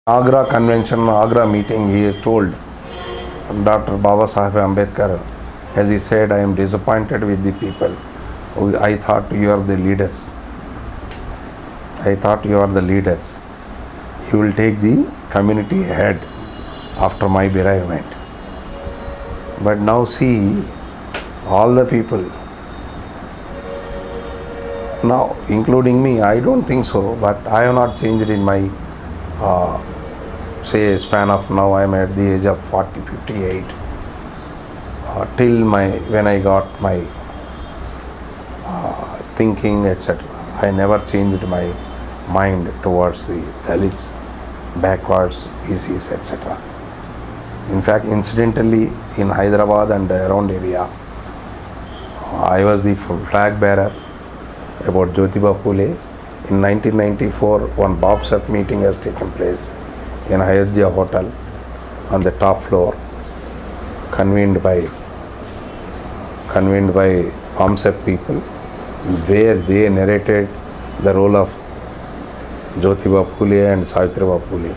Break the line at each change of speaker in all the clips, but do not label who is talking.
Agra convention, Agra meeting, he is told Dr. Baba Sahib Ambedkar, as he said, I am disappointed with the people. I thought you are the leaders. I thought you are the leaders. You will take the community ahead after my bereavement. But now see, all the people, now including me, I don't think so, but I have not changed in my say span of now. I am at the age of 40, 58 till when I got my thinking, etc. I never changed my mind towards the Dalits, backwards, PCs, etc. In fact, incidentally, in Hyderabad and around area, I was the flag bearer about Jyotiba Phule. In 1994, one BOPSEP meeting has taken place in Ayodhya Hotel on the top floor, convened by BOPSEP people, where they narrated the role of Jyotiba Phule and Savitriba Phule.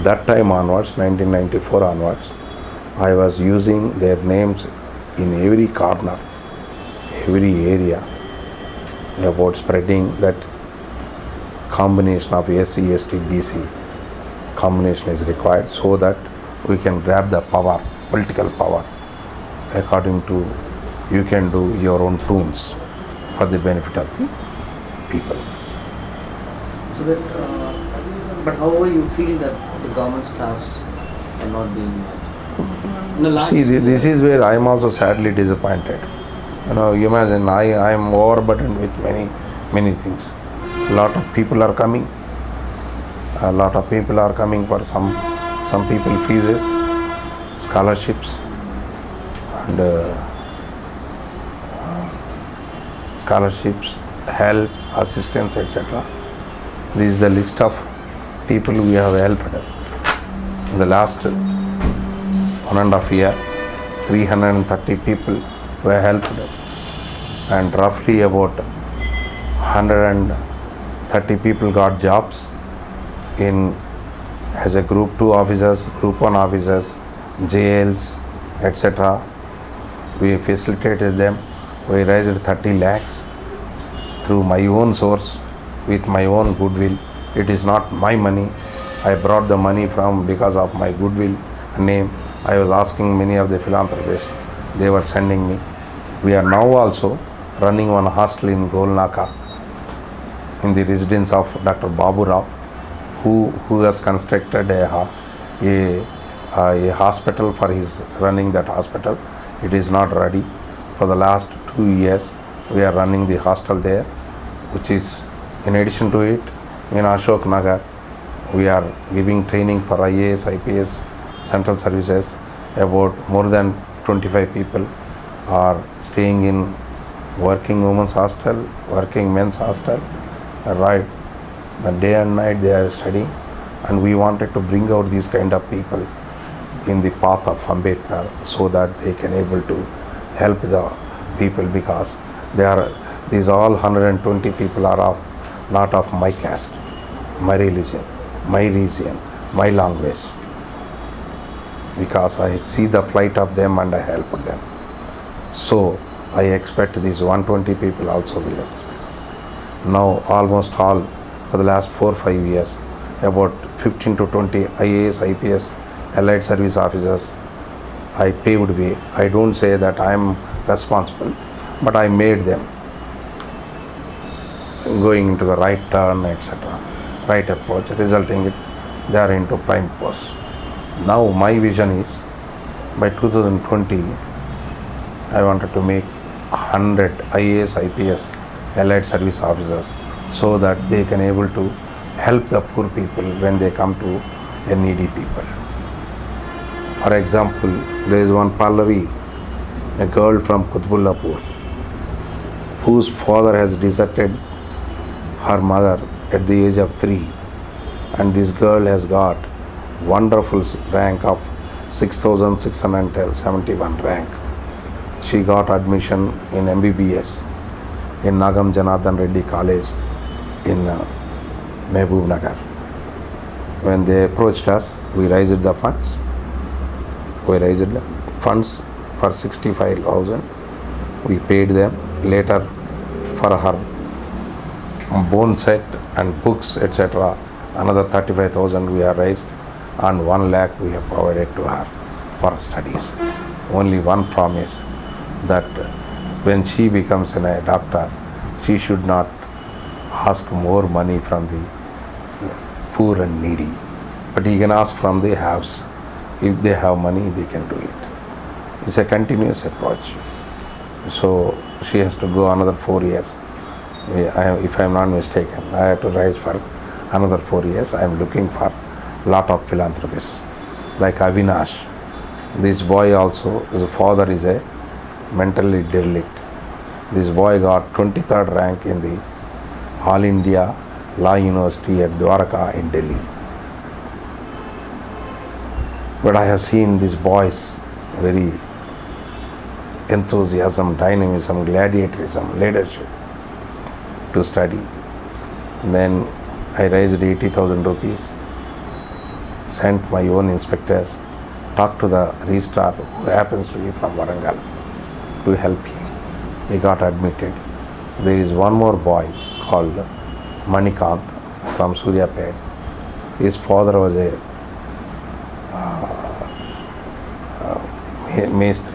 That time onwards, 1994 onwards, I was using their names in every corner, every area, about spreading that combination of SC, ST, BC combination is required, so that we can grab the power, political power, according to you can do your own tunes for the benefit of the people.
So that, but however you feel that the government staffs are not being met?
See, this is where I am also sadly disappointed. You imagine, I am overburdened with many things. A lot of people are coming. A lot of people are coming for some people fees, scholarships, and help, assistance, etc. This is the list of people we have helped. In the last 1.5 years, 330 people were helped, and roughly about 130 people got jobs as a group 2 officers, group 1 officers, jails, etc. We facilitated them. We raised 30 lakhs through my own source, with my own goodwill. It is not my money. I brought the money from because of my goodwill name. I was asking many of the philanthropists. They were sending me. We are now also running one hostel in Golnaka, in the residence of Dr. Babu Rao, who has constructed a hospital for his running that hospital. It is not ready. For the last 2 years, we are running the hostel there, which is, in addition to it, in Ashok Nagar, we are giving training for IAS, IPS, central services. About more than 25 people are staying in working women's hostel, working men's hostel, right? The day and night they are studying, and we wanted to bring out these kind of people in the path of Ambedkar, so that they can able to help the people, because these all 120 people are not of my caste, my religion, my region, my language, because I see the plight of them and I help them. So I expect these 120 people also will expect. Now almost all, for the last 4-5 years, about 15 to 20 IAS, IPS, allied service officers, I paved way. I don't say that I am responsible, but I made them going into the right turn, etc., right approach, resulting they are into prime post. Now my vision is, by 2020, I wanted to make 100 IAS, IPS, allied service officers, so that they can able to help the poor people when they come to needy people. For example, there is one Pallavi, a girl from Kutbullapur, whose father has deserted her mother at the age of 3, and this girl has got wonderful rank of 6,671 rank. She got admission in MBBS in Nagam Janardhan Reddy College in Mehboob Nagar. when they approached us, we raised the funds. We raised the funds for 65,000. We paid them later for her bone set and books, etc. Another 35,000 we have raised, and 1 lakh we have provided to her for studies. Only one promise, that when she becomes a doctor, she should not ask more money from the poor and needy, but he can ask from the haves. If they have money, they can do it. It's a continuous approach. So she has to go another 4 years. If I am not mistaken, I have to rise for another 4 years. I am looking for lot of philanthropists like Avinash. This boy also, his father is a mentally derelict. This boy got 23rd rank in the All India Law University at Dwarka in Delhi. But I have seen these boys very enthusiasm, dynamism, gladiatorism, leadership to study. Then I raised 80,000 rupees, sent my own inspectors, talked to the registrar who happens to be from Warangal to help him. He got admitted. There is one more boy called Manikant from Suryapet. His father was a Mestri.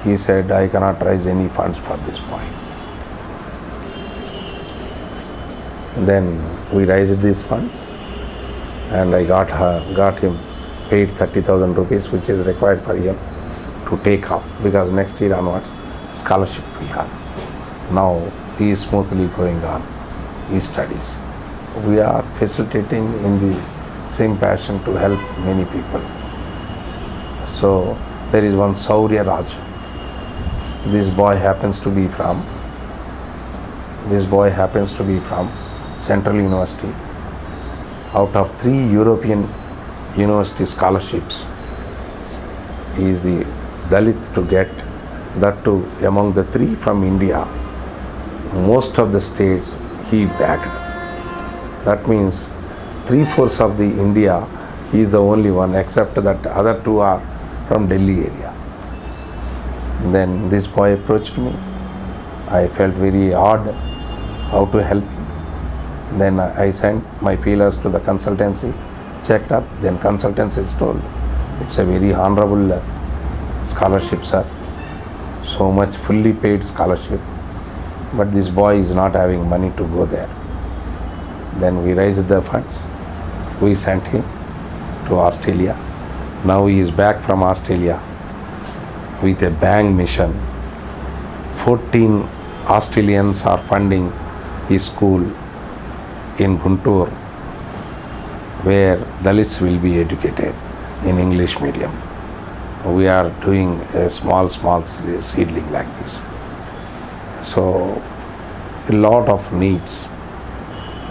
He said, I cannot raise any funds for this boy. Then we raised these funds, and I got him paid 30,000 rupees, which is required for him to take off, because next year onwards scholarship will come. Now he is smoothly going on his studies. We are facilitating in the same passion to help many people. So there is one Saurya Raj. This boy happens to be from Central University. Out of 3 European university scholarships, he is the Dalit to get, that too among the 3 from India. Most of the states he backed. That means 3/4 of the India, he is the only one, except that other 2 are from Delhi area. Then this boy approached me. I felt very odd how to help him. Then I sent my feelers to the consultancy, checked up, then consultancy is told, it's a very honorable scholarship, sir. So much fully paid scholarship, but this boy is not having money to go there. Then we raised the funds. We sent him to Australia. Now he is back from Australia with a bang mission. 14 Australians are funding his school in Guntur, where Dalits will be educated in English medium. We are doing a small seedling like this. So a lot of needs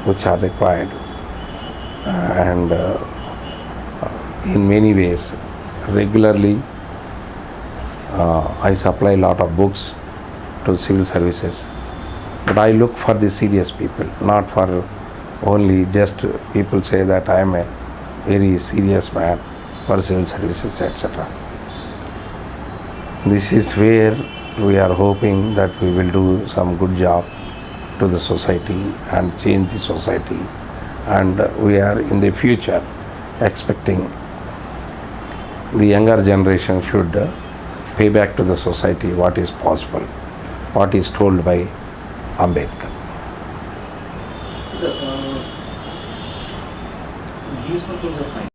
which are required, and in many ways regularly I supply a lot of books to civil services, but I look for the serious people, not for only just people say that I am a very serious man for civil services, etc. This is where we are hoping that we will do some good job to the society and change the society, and we are in the future expecting the younger generation should pay back to the society what is possible, what is told by Ambedkar.
So, these were things of fine.